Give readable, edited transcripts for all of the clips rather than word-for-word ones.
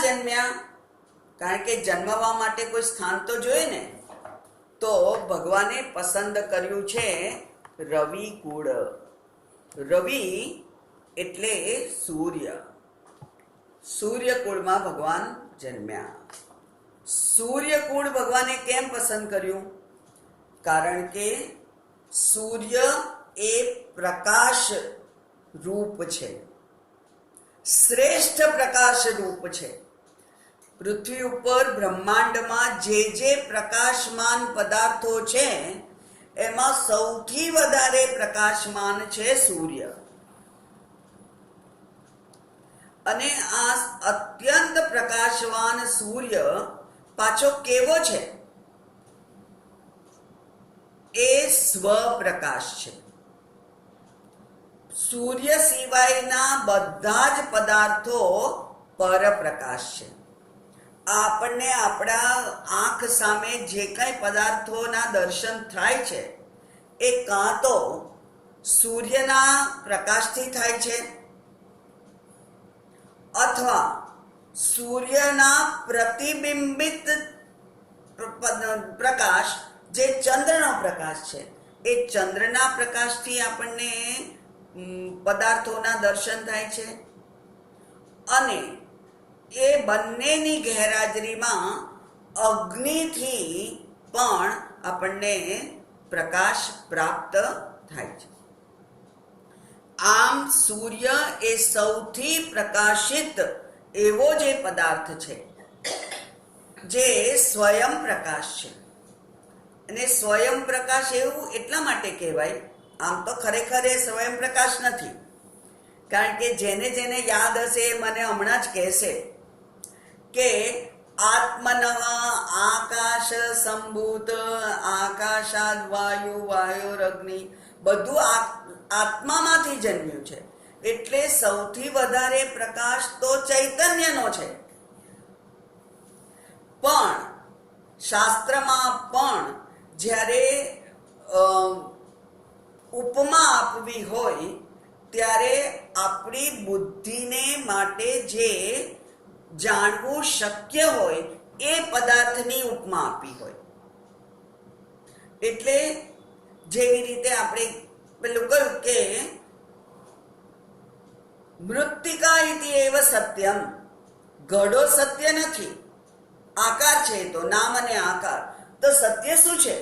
જન્મ્યા? કારણ કે જન્મવા માટે કોઈ સ્થાન તો જોઈએ ને. તો ભગવાને પસંદ કર્યું છે રવિ કુળ. રવિ એટલે સૂર્ય. સૂર્યકુળમાં ભગવાન જન્મ્યા. સૂર્યકુળ ભગવાને કેમ પસંદ કર્યું? કારણ કે સૂર્ય એ પ્રકાશ રૂપ છે, શ્રેષ્ઠ પ્રકાશ રૂપ છે. પૃથ્વી ઉપર બ્રહ્માંડમાં જે પ્રકાશમાન પદાર્થો છે એમાં સૌથી વધારે પ્રકાશમાન છે સૂર્ય. અને આ અત્યંત પ્રકાશવાન સૂર્ય પાછો કેવો છે? એ સ્વપ્રકાશ છે. સૂર્ય સિવાયના બધા જ પદાર્થો પરપ્રકાશ છે. આપણને આપણા આંખ સામે જે કંઈ પદાર્થોના દર્શન થાય છે એ કાં તો સૂર્યના પ્રકાશથી થાય છે અથવા સૂર્યના પ્રતિબિંબિત પ્રકાશ જે ચંદ્રનો પ્રકાશ છે એ ચંદ્રના પ્રકાશથી આપણને પદાર્થોના દર્શન થાય છે. અને એ બંનેની ગેરહાજરીમાં અગ્નિથી પણ આપણને પ્રકાશ પ્રાપ્ત થાય છે. આમ સૂર્ય એ સૌથી પ્રકાશિત એવો જે પદાર્થ છે જે સ્વયં પ્રકાશ છે. અને સ્વયં પ્રકાશ એવું એટલા માટે કહેવાય, આમ તો ખરેખર એ સ્વયં પ્રકાશ નથી. કારણ કે જેને જેને યાદ હશે એ મને હમણાં જ કહેશે કે આત્મનઃ આકાશ સંભૂત આકાશાદ વાયુ વાયુરગ્નિ બધું આત્મામાંથી જન્મ્યું છે. એટલે સૌથી વધારે પ્રકાશ તો ચૈતન્યનો છે. પણ શાસ્ત્રમાં પણ જ્યારે ઉપમા આપવી હોય ત્યારે આપણી બુદ્ધિને માટે જે જાણવું શક્ય હોય એ પદાર્થની ઉપમા આપી હોય. એટલે જેવી રીતે આપણે પેલું કહ્યું કે મૃત્તિકા ઇતિ એવ સત્યમ, ઘડો સત્ય નથી, આકાર છે તો નામ અને આકાર. તો સત્ય શું છે?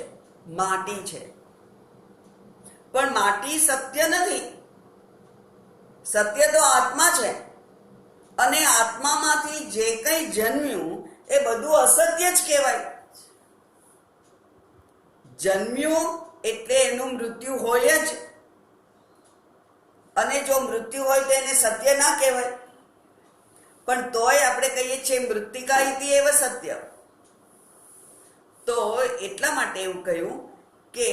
માટી છે. પણ માટી સત્ય નથી. સત્ય તો આત્મા છે. અને આત્મામાંથી જે કંઈ જન્મ્યું એ બધું અસત્ય જ કહેવાય. જન્મ્યું એટલે એનું મૃત્યુ હોય જ. અને જો મૃત્યુ હોય તો એને સત્ય ના કહેવાય. પણ તોય આપણે કહીએ છીએ મૃત્તિકા ઇતિ એવ સત્ય. તો એટલા માટે એવું કહ્યું કે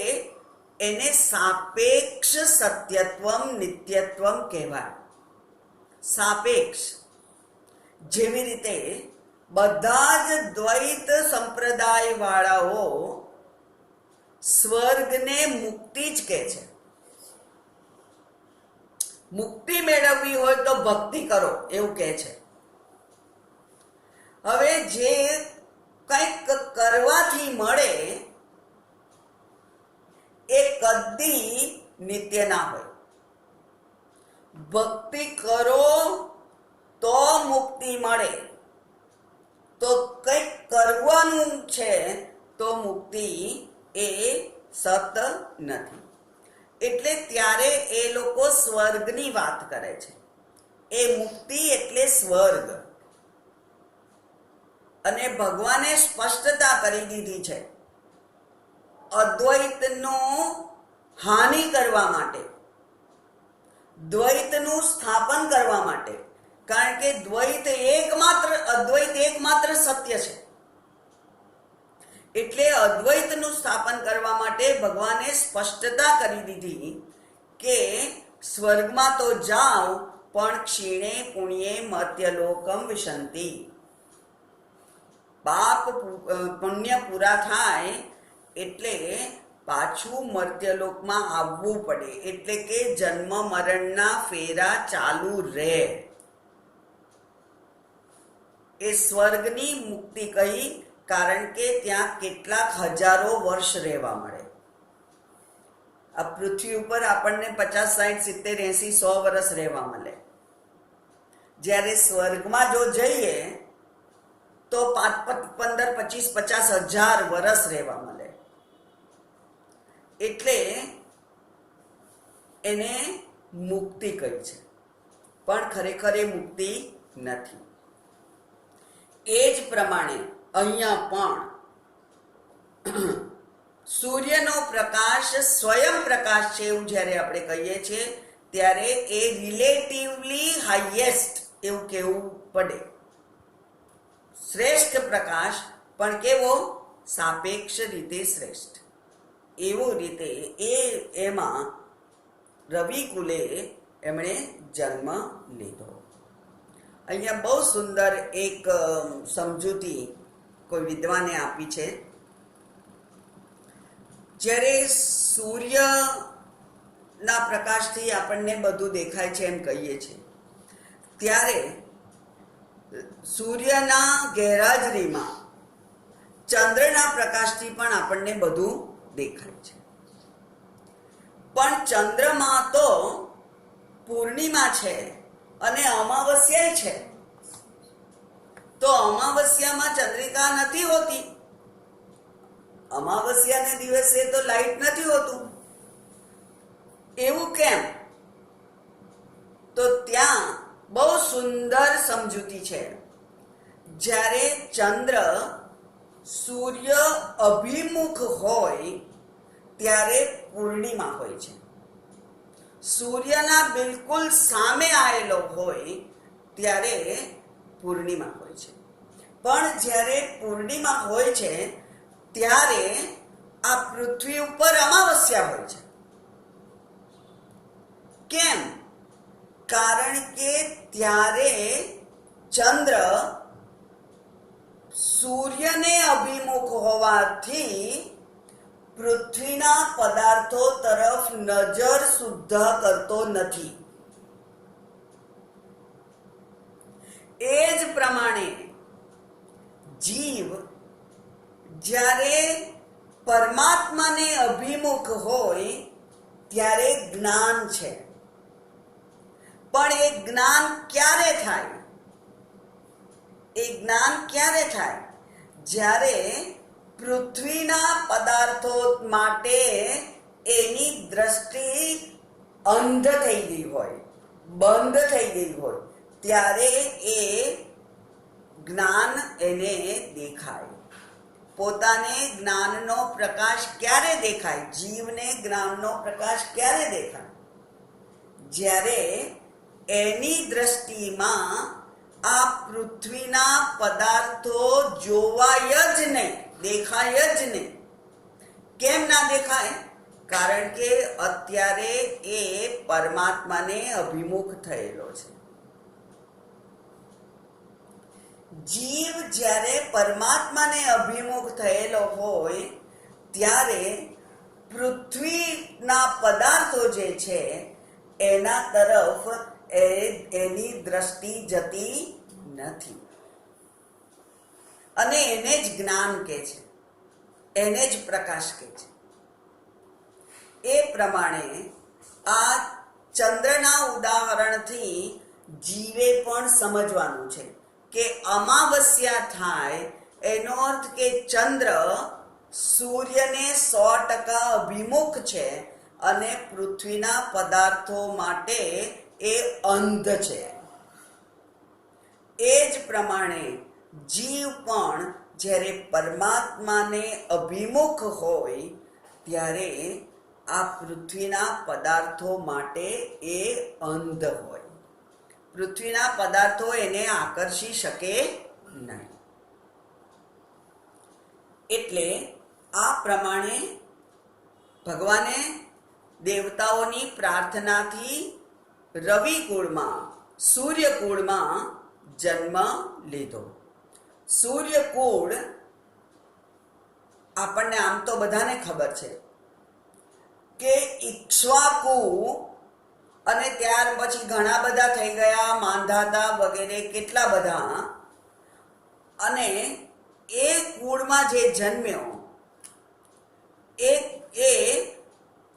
એને સાપેક્ષ સત્યત્વમ નિત્યત્વમ કહેવાય. સાપેક્ષ. જેવી રીતે બધા જ દ્વૈત સંપ્રદાય વાળાઓ સ્વર્ગને મુક્તિ જ કહે છે. મુક્તિ મેળવવી હોય તો ભક્તિ કરો એવું કહે છે. હવે જે કંઈક કરવાથી મળે એ કદી નિત્ય ના હોય. ભક્તિ કરો તો મુક્તિ મળે, તો કંઈક કરવાનું છે તો મુક્તિ એ સત નથી. એટલે ત્યારે એ લોકો સ્વર્ગની વાત કરે છે. એ મુક્તિ એટલે સ્વર્ગ. અને ભગવાને સ્પષ્ટતા કરી દીધી છે અદ્વૈતનો હાનિ કરવા માટે, દ્વૈતનું સ્થાપન કરવા માટે. કારણ કે અદ્વૈત એકમાત્ર સત્ય છે. એટલે અદ્વૈતનું સ્થાપન કરવા માટે ભગવાને સ્પષ્ટતા કરી દીધી કે સ્વર્ગમાં તો જાઓ પણ ક્ષીણે પુણ્યે મર્ત્યલોકમ વિશંતિ. પાપ પુણ્ય પૂરા થાય એટલે પાછું મર્ત્યલોકમાં આવવું પડે. એટલે કે જન્મ મરણના ફેરા ચાલુ રહે. એ સ્વર્ગની મુક્તિ કહી, કારણ કે ત્યાં કેટલાક હજારો વર્ષ રહેવા મળે. આ પૃથ્વી ઉપર આપણને 50, 60, 70, 80, 100 વર્ષ રહેવા મળે. જ્યારે સ્વર્ગમાં જો જઈએ તો 5, 15, 25, 50,000 વર્ષ રહેવા મળે. એટલે એને મુક્તિ કહી છે, પણ ખરેખર એ મુક્તિ નથી. એ જ પ્રમાણે અહીંયા પણ સૂર્યનો પ્રકાશ સ્વયં પ્રકાશ છે એવું જ્યારે આપણે કહીએ છીએ ત્યારે એ રિલેટિવલી હાઈએસ્ટ એવું કહેવું પડે. શ્રેષ્ઠ પ્રકાશ, પણ કેવો? સાપેક્ષ રીતે શ્રેષ્ઠ. એવું રીતે એમાં રવિકુલે એમણે જન્મ લીધો. અહીંયા બહુ સુંદર એક સમજૂતી કોઈ વિદ્વાને આપી છે. જ્યારે સૂર્યના પ્રકાશથી આપણને બધું દેખાય છે એમ કહીએ છીએ, ત્યારે સૂર્યના ગેરહાજરીમાં ચંદ્રના પ્રકાશથી પણ આપણને બધું દેખાય છે. પણ ચંદ્રમાં તો પૂર્ણિમા છે અને અમાવસ્યા છે, તો અમાવસ્યામાં ચંદ્રિકા નથી હોતી. અમાવસ્યાને દિવસે તો લાઈટ નથી હોતું. એવું કેમ? તો ત્યાં બહુ સુંદર સમજૂતી છે. જ્યારે ચંદ્ર સૂર્ય અભિમુખ હોય ત્યારે પૂર્ણિમા હોય છે. સૂર્યના બિલકુલ સામે આવેલો હોય ત્યારે પૂર્ણિમા હોય છે. પણ જ્યારે પૂર્ણિમા હોય છે ત્યારે આ પૃથ્વી ઉપર અમાવસ્યા હોય છે. કેમ? કારણ કે ત્યારે ચંદ્ર સૂર્યને અભિમુખ હોવાથી પૃથ્વીના પદાર્થો તરફ નજર સુદ્ધા કરતો નથી. એ જ પ્રમાણે જીવ જ્યારે પરમાત્માને અભિમુખ હોય ત્યારે જ્ઞાન છે. પણ એ જ્ઞાન ક્યારે થાય? એ જ્ઞાન ક્યારે થાય? જ્યારે પૃથ્વીના પદાર્થો માટે એની દ્રષ્ટિ અંધ થઈ ગઈ હોય, બંધ થઈ ગઈ હોય, ત્યારે એ જ્ઞાન એને દેખાય. પોતાને જ્ઞાનનો પ્રકાશ ક્યારે દેખાય? જીવને જ્ઞાનનો પ્રકાશ ક્યારે દેખાય? જ્યારે એની દ્રષ્ટિમાં આ પૃથ્વીના પદાર્થો જોવાય જ નહીં, દેખાય જ નહીં. કેમ ના દેખાય? કારણ કે અત્યારે એ પરમાત્માને અભિમુખ થયેલો છે. જીવ જ્યારે પરમાત્માને અભિમુખ થયેલો હોય ત્યારે પૃથ્વીના પદાર્થો જે છે એના તરફ એની દ્રષ્ટિ જતી નથી. અને એને જ જ્ઞાન કહે છે, એને જ પ્રકાશ કહે છે. એ પ્રમાણે આ ચંદ્રના ઉદાહરણથી જીવે પણ સમજવાનું છે કે અમાવસ્યા થાય એનો અર્થ કે ચંદ્ર સૂર્યને 100% અભિમુખ છે અને પૃથ્વીના પદાર્થો માટે એ અંધ છે. એ જ પ્રમાણે જીવ પણ જ્યારે પરમાત્માને અભિમુખ હોય ત્યારે આ પૃથ્વીના પદાર્થો માટે એ અંધ હોય. પૃથ્વીના પદાર્થો એને આકર્ષી શકે નહીં. એટલે આ પ્રમાણે ભગવાને દેવતાઓની પ્રાર્થનાથી રવિકુળમાં, સૂર્યકુળમાં જન્મ લીધો. સૂર્યકુળ આપણને આમ તો બધાને ખબર છે કે ઈક્ષ્વાકુ અને ત્યાર પછી ઘણા બધા થઈ ગયા, માંધાતા વગેરે કેટલા બધા. અને એ કુળમાં જે જન્મ્યો એ એ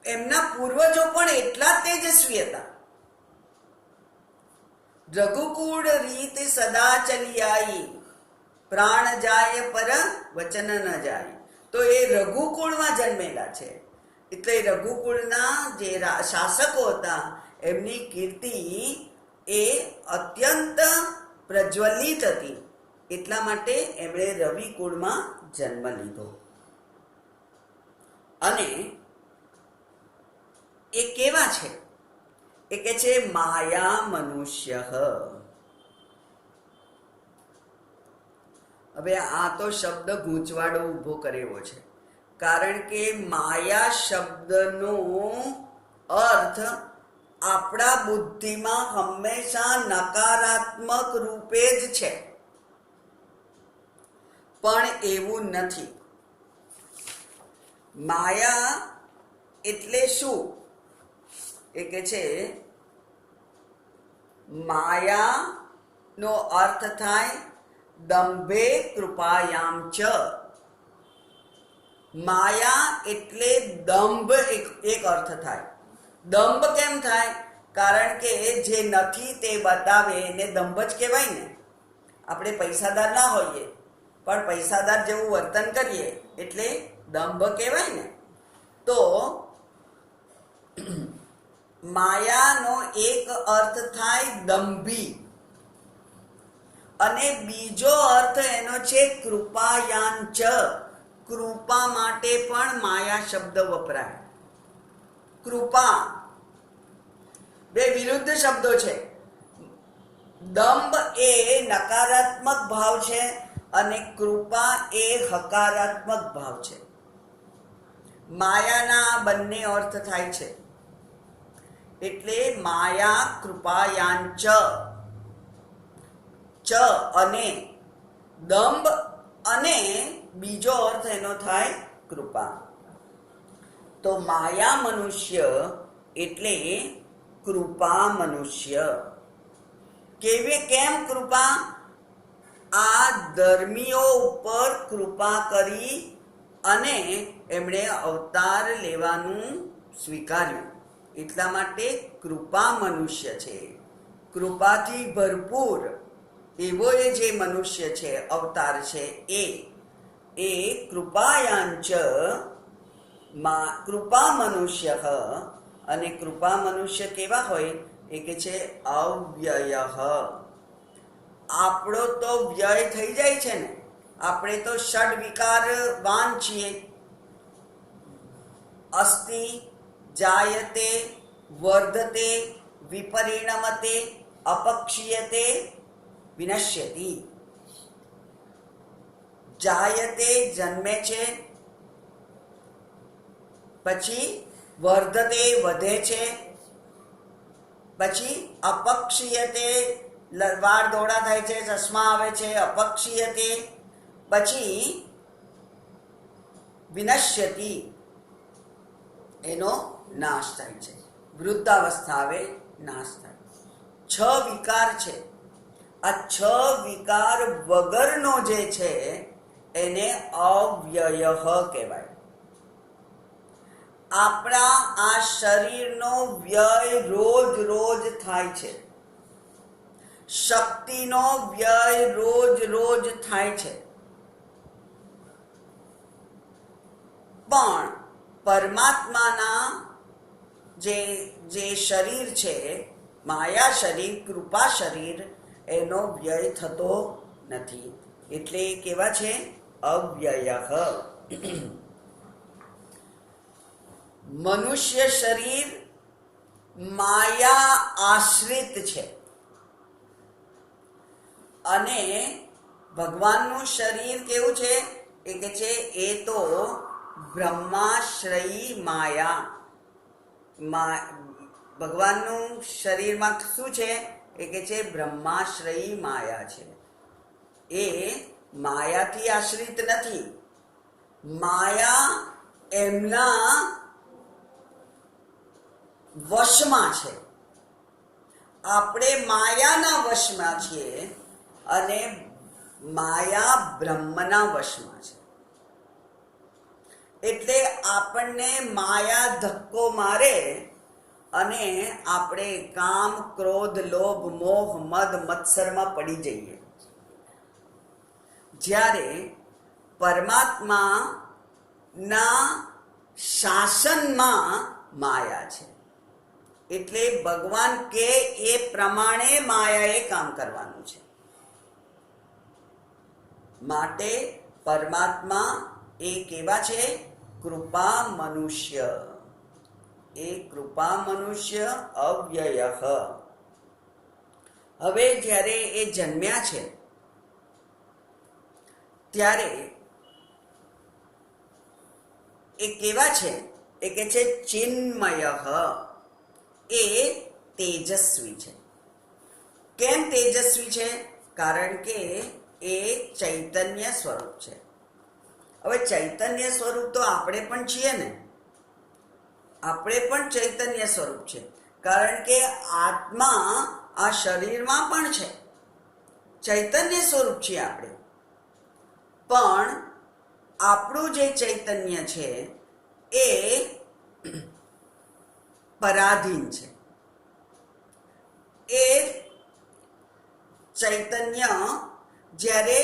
એમના પૂર્વજો પણ એટલા તેજસ્વી હતા. રઘુકુળ રીત સદા ચલી આઈ, પ્રાણ જાય પર વચન ન જાય. તો એ રઘુકુળમાં જન્મેલા છે એટલે રઘુકુળના જે શાસકો હતા એમની કીર્તિ એ અત્યંત પ્રજ્વલિત હતી. એટલા માટે એમણે રવિ કુળમાં જન્મ લીધો. અને એ કેવા છે? એ કે છે માયા મનુષ્ય. હવે આ તો શબ્દ ગૂંચવાડો ઊભો કરેલો છે, કારણ કે માયા શબ્દનો અર્થ આપણા બુદ્ધિમાં હંમેશા નકારાત્મક રૂપે જ છે, પણ એવું નથી. માયા એટલે શું? એ કે છે માયાનો અર્થ થાય દંભે કૃપાયામ ચ. માયા એટલે દંભ એક અર્થ થાય. દંભ કેમ થાય? કારણ કે જે નથી તે બતાવે એને દંભ જ કહેવાય ને. આપણે પૈસાદાર ના હોઈએ પણ પૈસાદાર જેવું વર્તન કરીએ એટલે દંભ કહેવાય ને. તો માયાનો એક અર્થ થાય દંભી અને બીજો અર્થ એનો છે કૃપાયાંચ. કૃપા માટે પણ માયા શબ્દ વપરાય. કૃપા બે વિરુદ્ધ શબ્દો છે. દંભ એ નકારાત્મક ભાવ છે અને કૃપા એ હકારાત્મક ભાવ છે. માયાના બંને અર્થ થાય છે. એટલે માયા કૃપાયાંચ ચ અને દંભ અને બીજો અર્થ એનો થાય કૃપા. તો માયા મનુષ્ય એટલે કૃપા મનુષ્ય. કેમ કૃપા? આ ધર્મીઓ ઉપર કૃપા કરી અને એમણે અવતાર લેવાનું સ્વીકાર્યું. એટલા માટે કૃપા મનુષ્ય છે. કૃપાથી ભરપૂર એવો એ જે મનુષ્ય છે, અવતાર છે, એ કૃપાયાંચ કૃપા મનુષ્ય. અને કૃપા મનુષ્ય કેવા હોય? એ કે છે અવ્યય. આપણો તો વ્યય થઈ જાય છે ને. આપણે તો ષડ વિકારવાન છીએ. અસ્તિ, જાયતે, વર્ધતે, વિપરિણમતે, અપક્ષીયતે, વિનશ્યતિ. જાયતે જન્મે છે, પછી વર્ધતે વધે છે, પછી અપક્ષીયતે વાળ દોડા થાય છે, ચશ્મા આવે છે, અપક્ષીયતે, પછી વિનશ્યતિ એનો નાશ થાય છે. વૃદ્ધાવસ્થા આવે, નાશ થાય. 6 વિકાર છે. આ 6 વિકાર વગરનો જે છે એને અવ્યય કહેવાય. આપણા આ શરીરનો વ્યય રોજ રોજ થાય છે. શક્તિનો વ્યય રોજ રોજ થાય છે. પણ પરમાત્માના જે શરીર છે, માયા શરીર, કૃપા શરીર, એનો વ્યય થતો નથી. એટલે કેવા છે? અવ્યય. મનુષ્ય શરીર માયા આશ્રિત છે અને ભગવાનનું શરીર કેવું છે? એ કે છે એ તો બ્રહ્માશ્રયી માયા. ભગવાનનું શરીરમાં શું છે? એ કે છે બ્રહ્માશ્રયી માયા છે. એ માયાથી આશ્રિત નથી. માયા એમના વશમાં છે. આપણે માયાના વશમાં છીએ અને માયા બ્રહ્મના વશમાં છે. એટલે આપણને માયા ધક્કો મારે અને આપણે કામ, ક્રોધ, લોભ, મોહ, મદ, મત્સરમાં પડી જઈએ. જ્યારે પરમાત્માના શાસનમાં માયા છે. એટલે ભગવાન કે એ પ્રમાણે માયાએ કામ કરવાનું છે. માટે પરમાત્મા એ કેવા છે? કૃપા મનુષ્ય. એ કૃપા મનુષ્ય અવ્યયઃ. હવે જ્યારે એ જન્મ્યા છે ત્યારે એ કેવા છે? એ કે છે ચિન્મયઃ. એ તેજસ્વી છે. કેમ તેજસ્વી છે? કારણ કે એ ચૈતન્ય સ્વરૂપ છે. હવે ચૈતન્ય સ્વરૂપ તો આપણે પણ છીએ ને. આપણે પણ ચૈતન્ય સ્વરૂપ છે. કારણ કે આત્મા આ શરીરમાં પણ છે. ચૈતન્ય સ્વરૂપ છીએ આપણે. પણ આપણું જે ચૈતન્ય છે એ પરાધીન છે. એ ચૈતન્ય જ્યારે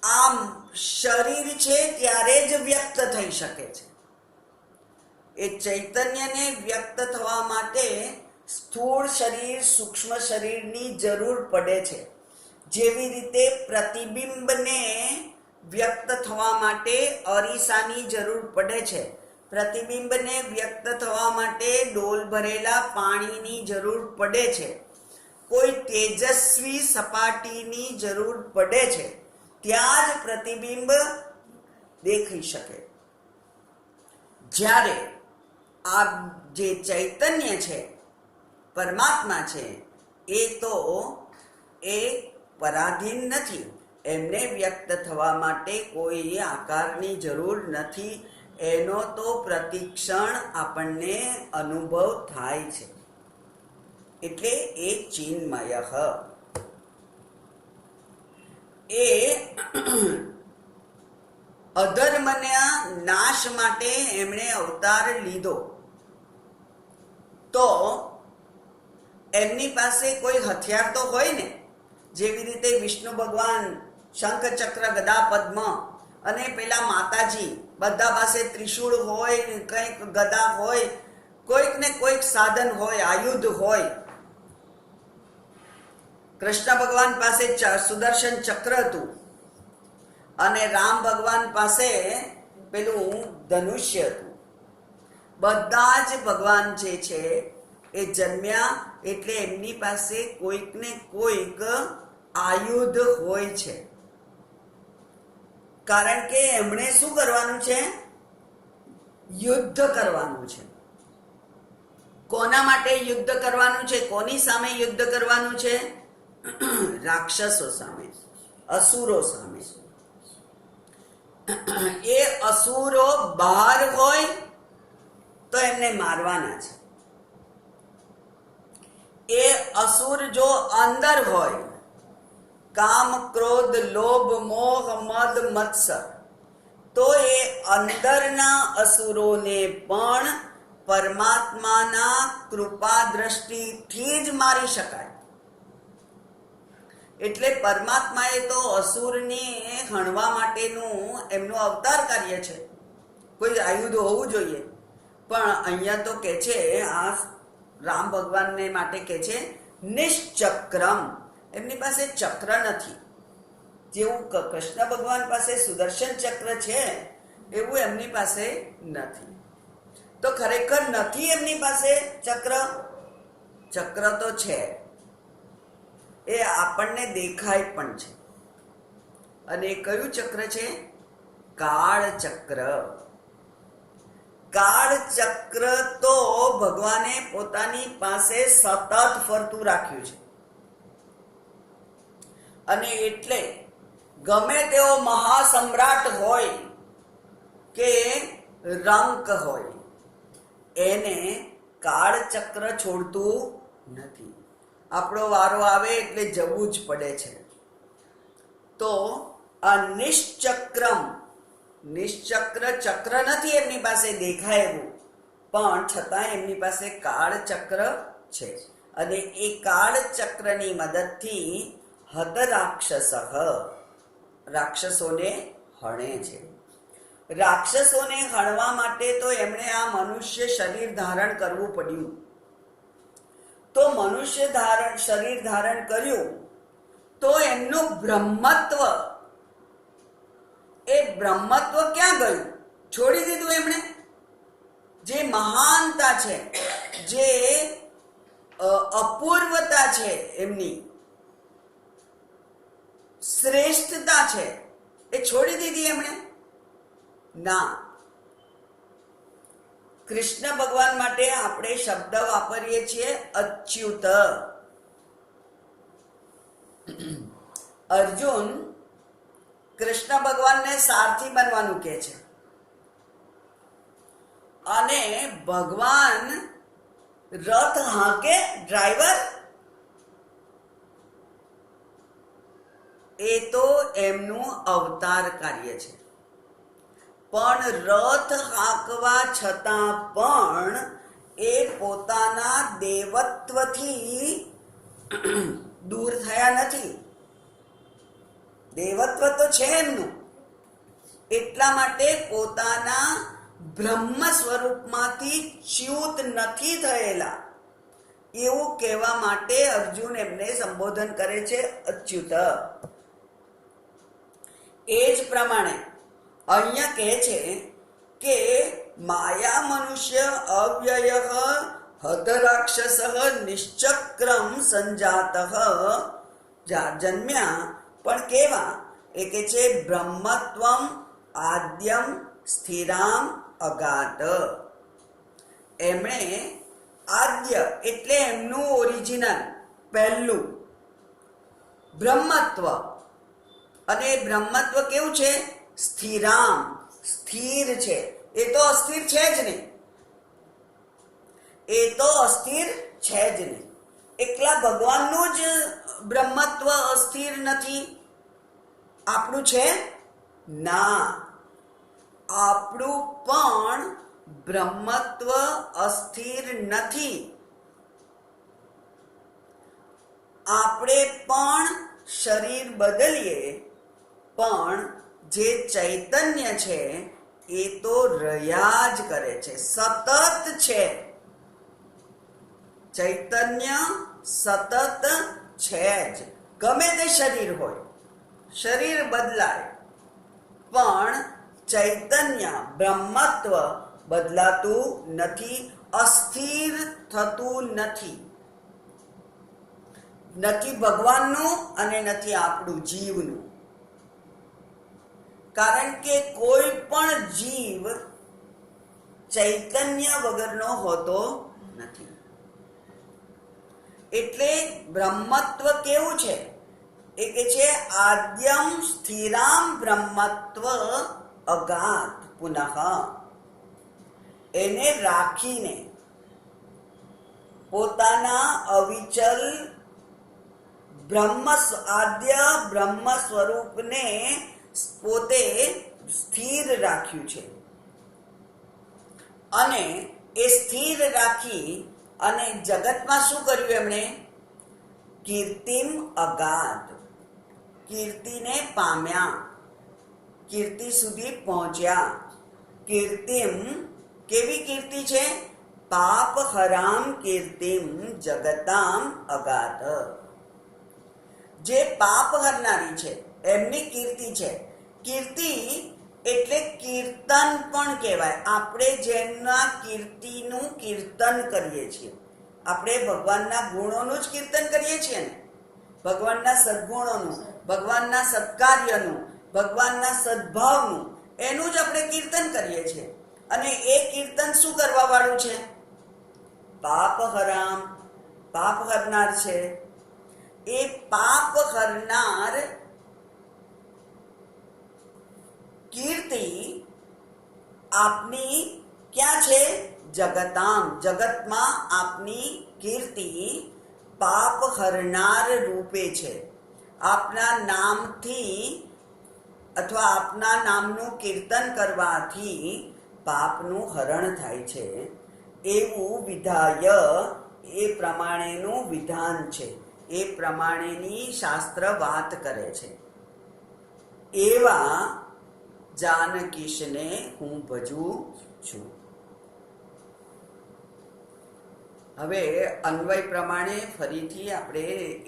આ શરીર છે ત્યારે જ વ્યક્ત થઈ શકે છે. એ ચૈતન્યને વ્યક્ત થવા માટે સ્થૂળ શરીર, સૂક્ષ્મ શરીરની જરૂર પડે છે. જેવી રીતે પ્રતિબિંબને વ્યક્ત થવા માટે અરીસાની જરૂર પડે છે. પ્રતિબિંબને વ્યક્ત થવા માટે ડોલ ભરેલા પાણીની જરૂર પડે છે. કોઈ તેજસ્વી સપાટીની જરૂર પડે છે. ત્યાં જ પ્રતિબિંબ દેખાઈ શકે. જ્યારે આ જે ચૈતન્ય છે, પરમાત્મા છે, એ તો એ પરાધીન નથી. એમને વ્યક્ત થવા માટે કોઈ આકારની જરૂર નથી. એનો તો પ્રતિક્ષણ આપણને અનુભવ થાય છે. એટલે એ ચિન્મયઃ. એ અધર્મના નાશ માટે એમણે અવતાર લીધો. તો એમની પાસે કોઈ હથિયાર તો હોય ને. જેવી રીતે વિષ્ણુ ભગવાન શંખ, ચક્ર, ગદા, પદ્મ અને પેલા માતાજી બધા પાસે ત્રિશૂળ હોય, કંઈક ગદા હોય, કોઈક ને કોઈક સાધન હોય, આયુધ હોય. કૃષ્ણ ભગવાન પાસે સુદર્શન ચક્ર હતું અને રામ ભગવાન પાસે પેલું ધનુષ્ય હતું. બધા જ ભગવાન જે છે એ જન્મ્યા એટલે એમની પાસે કોઈક ને કોઈક આયુધ હોય છે. કારણ કે એમણે શું કરવાનું છે? યુદ્ધ કરવાનું છે. કોના માટે યુદ્ધ કરવાનું છે? કોની સામે યુદ્ધ કરવાનું છે? રાક્ષસો સામે, અસુરો સામે. એ અસુરો બહાર હોય તો એમને મારવાના છે. એ અસુર જો અંદર હોય, કામ, ક્રોધ, લોભ, મોહ, મદ, મત્સર, તો એ અંદરના અસુરોને પણ પરમાત્માના કૃપા દ્રષ્ટિથી જ મારી શકાય. એટલે પરમાત્માએ તો અસુરને હણવા માટેનું એમનું અવતાર કાર્ય છે. કોઈ આયુધ હોવું જોઈએ. પણ અહીંયા તો કે છે, આ રામ ભગવાનને માટે કે છે નિશ્ચક્રમ. એમની પાસે ચક્ર નથી. જેવું કૃષ્ણ ભગવાન પાસે સુદર્શન ચક્ર છે એવું એમની પાસે નથી. તો ખરેખર નથી એમની પાસે ચક્ર. ચક્ર તો છે, એ આપણને દેખાય પણ છે. અને એ કયું ચક્ર છે? કાળ ચક્ર. કાળ ચક્ર તો ભગવાને પોતાની પાસે સતત ફરતું રાખ્યું છે. અને એટલે ગમે તેવો મહાસમ્રાટ હોય કે રંક હોય, એને કાળ ચક્ર છોડતું નથી. આપણો વારો આવે એટલે જવું જ પડે છે. તો અનિશ્ચક્રમ, નિશ્ચક્ર ચક્ર નથી એમની પાસે દેખાય એવું, પણ છતાં એમની પાસે કાળચક્ર છે અને એ કાળચક્રની મદદથી હત રાક્ષસ, રાક્ષસોને હણે છે. રાક્ષસોને હણવા માટે તો એમણે આ મનુષ્ય શરીર ધારણ કરવું પડ્યું. તો મનુષ્ય શરીર ધારણ કર્યું તો એમનું બ્રહ્મત્વ, એ બ્રહ્મત્વ ક્યાં ગયું? છોડી દીધું એમણે. જે મહાનતા છે, જે અપૂર્વતા છે, એમની શ્રેષ્ઠતા છે, એ છોડી દીધી એમણે? ના. કૃષ્ણ ભગવાન માટે આપણે શબ્દ વાપરીએ છીએ અચ્યુત. અર્જુન કૃષ્ણ ભગવાનને સારથી બનવાનું કહે છે અને ભગવાન રથ હાંકે, ડ્રાઈવર. એ તો એમનું અવતાર કાર્ય છે, પણ રથ હાંકવા છતાં પણ એ પોતાના દેવત્વથી દૂર થયા નથી. દેવત્વ તો છે એમનું, એટલા માટે પોતાના બ્રહ્મ સ્વરૂપમાંથી ચ્યુત નથી થયેલા એવું કહેવા માટે અર્જુન એમને સંબોધન કરે છે અચ્યુત. એ જ પ્રમાણે અહીંયા કહે છે કે માયા મનુષ્ય અવ્યય હતરાક્ષસ નિશ્ચક્રમ સંજાત, જન્મ્યા પણ કેવા? એ કે છે બ્રહ્મત્વમ આદ્યમ સ્થિરામ અગાત. એમણે આદ્ય એટલે એમનું ઓરિજિનલ, પહેલું બ્રહ્મત્વ, અને બ્રહ્મત્વ કેવું છે? સ્થિરામ, સ્થિર છે. એ તો અસ્થિર છે જ નહીં, એ તો અસ્થિર છે જ નહીં. એકલા ભગવાનનું જ બ્રહ્મત્વ અસ્થિર નથી, આપણું છે? ના, આપણું પણ બ્રહ્મત્વ અસ્થિર નથી. આપણે પણ શરીર બદલીએ પણ જે ચૈતન્ય છે એ તો રહ્યા જ કરે છે, સતત છે. ચૈતન્ય સતત છે જ, ગમે તે શરીર હોય, શરીર બદલાય પણ ચૈતન્ય બ્રહ્મત્વ બદલાતું નથી, અસ્થિર થતું નથી. નથી ભગવાનનું અને નથી આપણું જીવનું. કારણ કે કોઈ પણ જીવ ચૈતન્ય વગરનો હોતો નથી. એટલે બ્રહ્મત્વ કેવું છે? એ કે છે આદ્યમ સ્થિરામ બ્રહ્મત્વ અગાત પુનઃ. એને રાખીને પોતાના અવિચલ આદ્ય બ્રહ્મ સ્વરૂપને પોતે સ્થિર રાખ્યું છે. અને એ સ્થિર રાખી અને જગતમાં શું કર્યું એમણે? કીર્તિમ અગાધ, કીર્તિને પામ્યા, કીર્તિ સુધી પહોંચ્યા. કીર્તિમ, કેવી કીર્તિ છે? પાપ હરામ કીર્તિમ જગતામ અગાધ. જે પાપ હરનારી છે એમની કીર્તિ છે. કીર્તિ એટલે કીર્તન પણ કહેવાય. આપણે જેમના કીર્તિનું કીર્તન કરીએ છીએ, આપણે ભગવાનના ગુણોનું જ કીર્તન કરીએ છીએ ને, ભગવાનના સદગુણોનું, ભગવાનના સત્કાર્યનું, ભગવાનના સદભાવનું, એનું જ આપણે કીર્તન કરીએ છીએ. અને એ કીર્તન શું કરવા વાળું છે? પાપ હરામ, પાપ હરનાર છે. એ પાપ હરનાર કીર્તિ આપની ક્યાં છે? જગતામ, જગતમાં આપની કીર્તિ પાપ હરનાર રૂપે છે. આપના નામથી અથવા આપના નામનું કીર્તન કરવાથી પાપનું હરણ થાય છે, એવું વિધાય એ પ્રમાણેનું વિધાન છે, એ પ્રમાણેની શાસ્ત્ર વાત કરે છે. એવા જાનકીશને હું ભજું છું. હવે અન્વય પ્રમાણે ફરીથી આપણે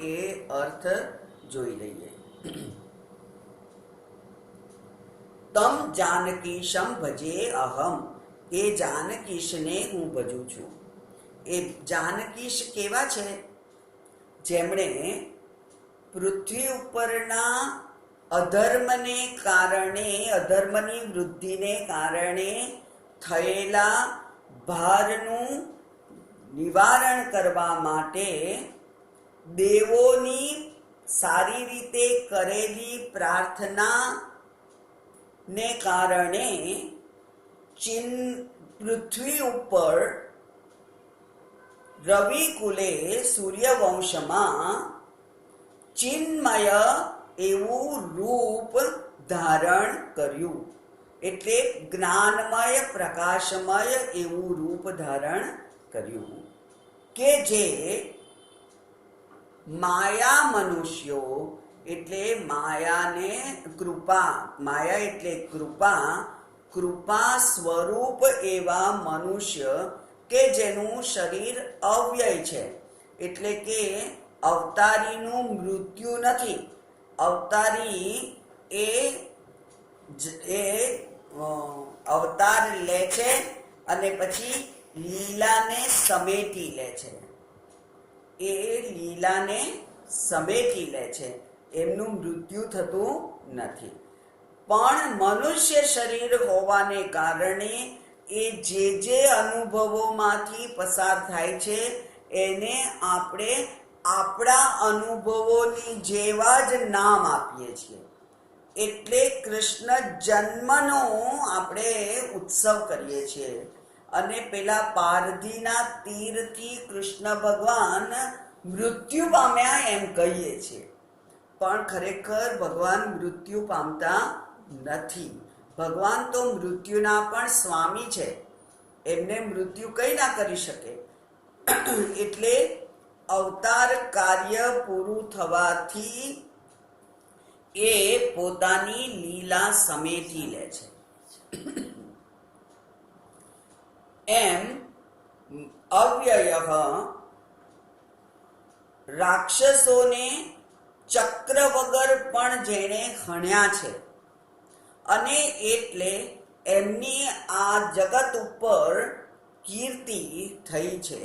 એ અર્થ જોઈ લઈએ. તમ જાનકીશમ ભજે અહમ, એ જાનકીશને હું ભજું છું. એ જાનકીશ કેવા છે? જેમણે પૃથ્વી ઉપરના અધર્મને કારણે, અધર્મની વૃદ્ધિને કારણે થયેલા ભારનું નિવારણ કરવા માટે દેવોની સારી રીતે કરેલી પ્રાર્થના ને કારણે પૃથ્વી ઉપર રવિકુલે સૂર્યવંશમાં ચિન્મય એવું રૂપ ધારણ કર્યું. એટલે જ્ઞાનમય પ્રકાશમય એવું રૂપ ધારણ કર્યું કે જે માયા મનુષ્યો, એટલે માયાને કૃપા, માયા એટલે કૃપા, કૃપા સ્વરૂપ એવા મનુષ્ય કે જેનું શરીર અવ્યય છે, એટલે કે અવતારીનું મૃત્યુ નથી. અવતારી એ અવતાર લે છે અને પછી લીલાને સમેટી લે છે. એ લીલાને સમેટી લે છે, એમનું મૃત્યુ થતું નથી. પણ મનુષ્ય શરીર હોવાને કારણે એ જે અનુભવોમાંથી પસાર થાય છે એને આપણે આપણા અનુભવોની જેવા જ નામ આપીએ છીએ. એટલે કૃષ્ણ જન્મનો આપણે ઉત્સવ કરીએ છીએ અને પેલા પારધીના તીરથી કૃષ્ણ ભગવાન મૃત્યુ પામ્યા એમ કહીએ છીએ. પણ ખરેખર ભગવાન મૃત્યુ પામતા નથી. ભગવાન તો મૃત્યુના પણ સ્વામી છે, એમને મૃત્યુ કઈ ના કરી શકે. એટલે અવતાર કાર્ય પૂરું થવાથી એ પોતાની લીલા સમેટી લે છે. એમ અવ્યય રાક્ષસોને ચક્ર વગર પણ જેણે હણ્યા છે અને એટલે એમની આ જગત ઉપર કીર્તિ થઈ છે.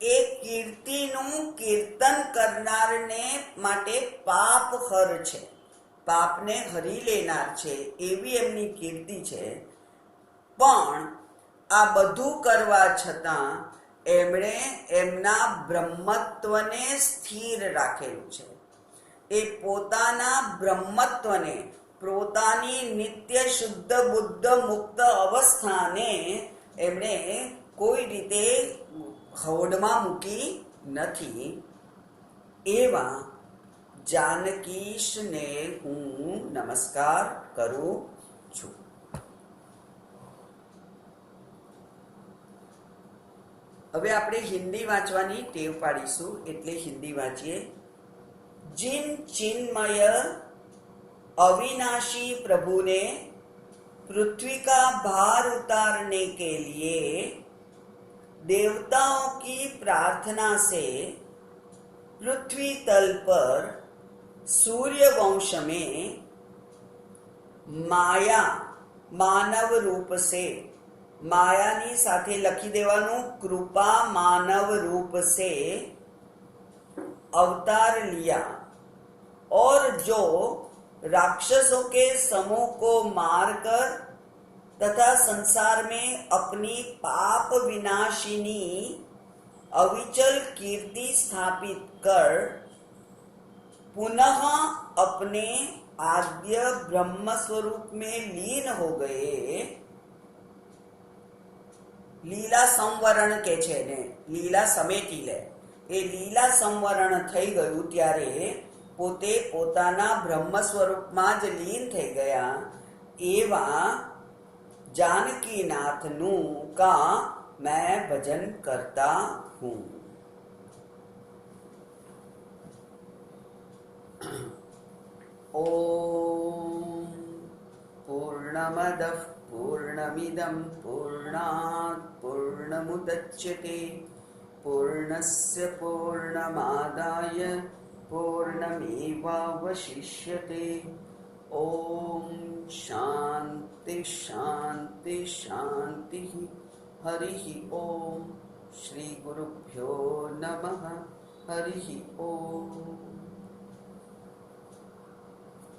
એ કીર્તિનું કીર્તન કરનારને માટે પાપ હર છે, પાપને હરી લેનાર છે, એવી એમની કીર્તિ છે. પણ આ બધું કરવા છતાં એમણે એમના બ્રહ્મત્વને સ્થિર રાખેલું છે. એ પોતાના બ્રહ્મત્વને, પોતાની નિત્ય શુદ્ધ બુદ્ધ મુક્ત અવસ્થાને એમણે કોઈ રીતે હોડમાં મૂકી નથી. એવા જાનકીશને હું નમસ્કાર કરું છું. હવે આપણે હિન્દી વાંચવાની ટેવ પાડીશું, એટલે હિન્દી વાંચીએ. जिन चिन्मय अविनाशी प्रभु ने पृथ्वी का भार उतारने के लिए देवताओं की प्रार्थना से पृथ्वी तल पर सूर्य वंश में माया मानव रूप से, मायानी साथे लखी देवानु कृपा मानव रूप से अवतार लिया और जो राक्षसों के समूह को मारकर तथा संसार में अपनी पाप विनाशिनी अविचल कीर्ति स्थापित कर पुनः अपने आद्य ब्रह्म स्वरूप में लीन हो गए. लीला संवरण के छे ने लीला समेटी ले, એ લીલા સંવરણ થઈ ગયું ત્યારે પોતે પોતાના બ્રહ્મ સ્વરૂપમાં જ લીન થઈ ગયા એવા जानकीनाथનું का मैं भजन करता हूँ। ओम पूर्णमदः पूर्णमिदं पूर्णात् पूर्णमुदच्यते पूर्णस्य पूर्णमादाय पूर्णमेवावशिष्यते। ओम शांति शांति शांति। हरि ओम। श्री गुरुभ्यो नमः। हरि ओम।